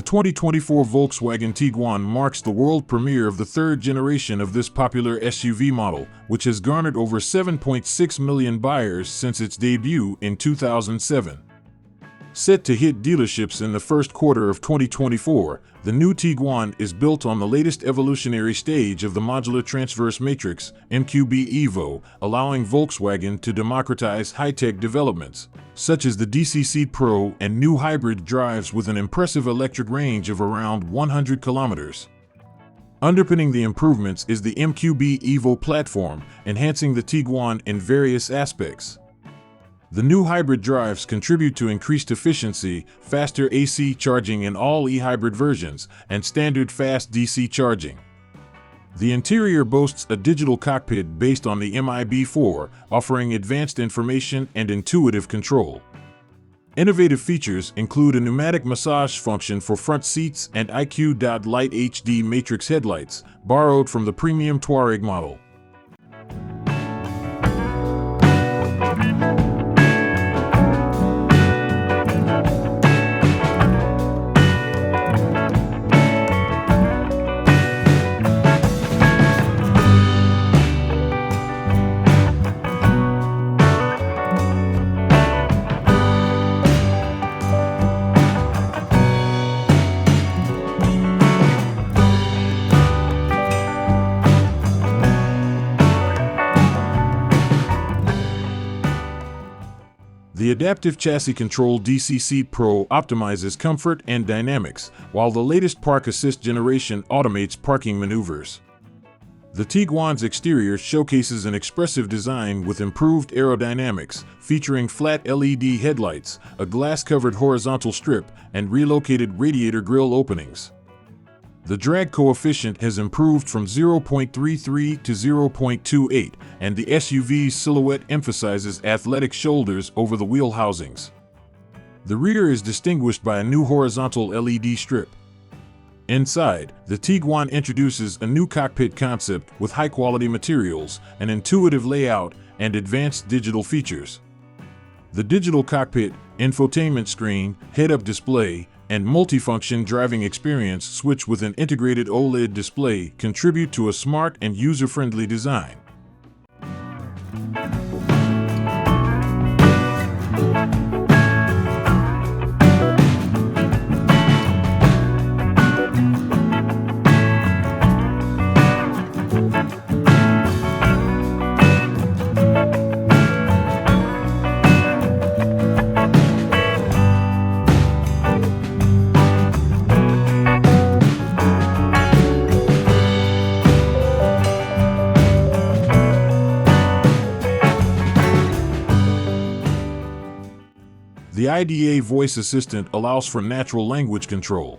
The 2024 Volkswagen Tiguan marks the world premiere of the third generation of this popular SUV model, which has garnered over 7.6 million buyers since its debut in 2007. Set to hit dealerships in the first quarter of 2024, the new Tiguan is built on the latest evolutionary stage of the Modular Transverse Matrix (MQB Evo), allowing Volkswagen to democratize high-tech developments, such as the DCC Pro and new hybrid drives with an impressive electric range of around 100 kilometers. Underpinning the improvements is the MQB Evo platform, enhancing the Tiguan in various aspects. The new hybrid drives contribute to increased efficiency, faster AC charging in all eHybrid versions, and standard fast DC charging. The interior boasts a digital cockpit based on the MIB4, offering advanced information and intuitive control. Innovative features include a pneumatic massage function for front seats and IQ.LIGHT HD matrix headlights, borrowed from the premium Touareg model. The adaptive chassis control DCC Pro optimizes comfort and dynamics, while the latest Park Assist generation automates parking maneuvers. The Tiguan's exterior showcases an expressive design with improved aerodynamics, featuring flat LED headlights, a glass-covered horizontal strip, and relocated radiator grille openings. The drag coefficient has improved from 0.33 to 0.28, and the SUV's silhouette emphasizes athletic shoulders over the wheel housings. The rear is distinguished by a new horizontal LED strip. Inside, the Tiguan introduces a new cockpit concept with high-quality materials, an intuitive layout, and advanced digital features. The digital cockpit, infotainment screen, head-up display, and multifunction driving experience switch with an integrated OLED display contribute to a smart and user-friendly design. The IDA voice assistant allows for natural language control.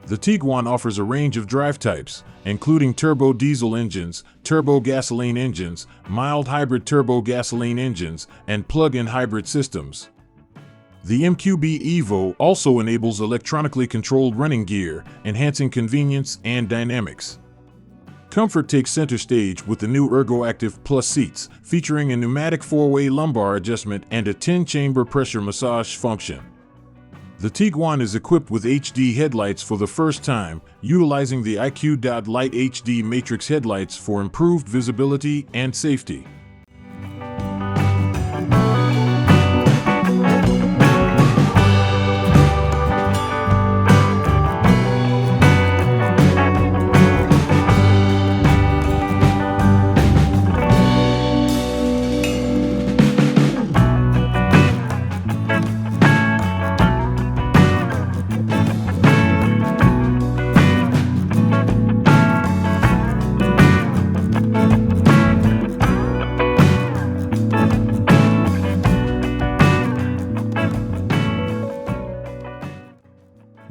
The Tiguan offers a range of drive types, including turbo diesel engines, turbo gasoline engines, mild hybrid turbo gasoline engines, and plug-in hybrid systems. The MQB Evo also enables electronically controlled running gear, enhancing convenience and dynamics. Comfort takes center stage with the new ErgoActive Plus seats, featuring a pneumatic 4-way lumbar adjustment and a 10-chamber pressure massage function. The Tiguan is equipped with HD headlights for the first time, utilizing the IQ.LIGHT HD matrix headlights for improved visibility and safety.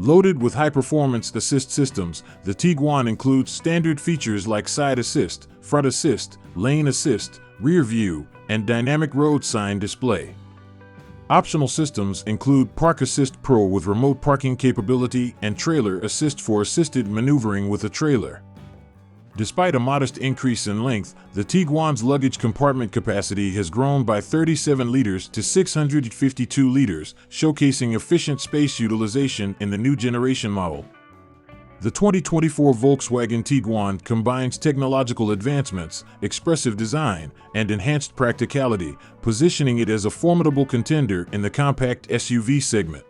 Loaded with high-performance assist systems, the Tiguan includes standard features like side assist, front assist, lane assist, rear view, and dynamic road sign display. Optional systems include Park Assist Pro with remote parking capability and Trailer Assist for assisted maneuvering with a trailer. Despite a modest increase in length, the Tiguan's luggage compartment capacity has grown by 37 liters to 652 liters, showcasing efficient space utilization in the new generation model. The 2024 Volkswagen Tiguan combines technological advancements, expressive design, and enhanced practicality, positioning it as a formidable contender in the compact SUV segment.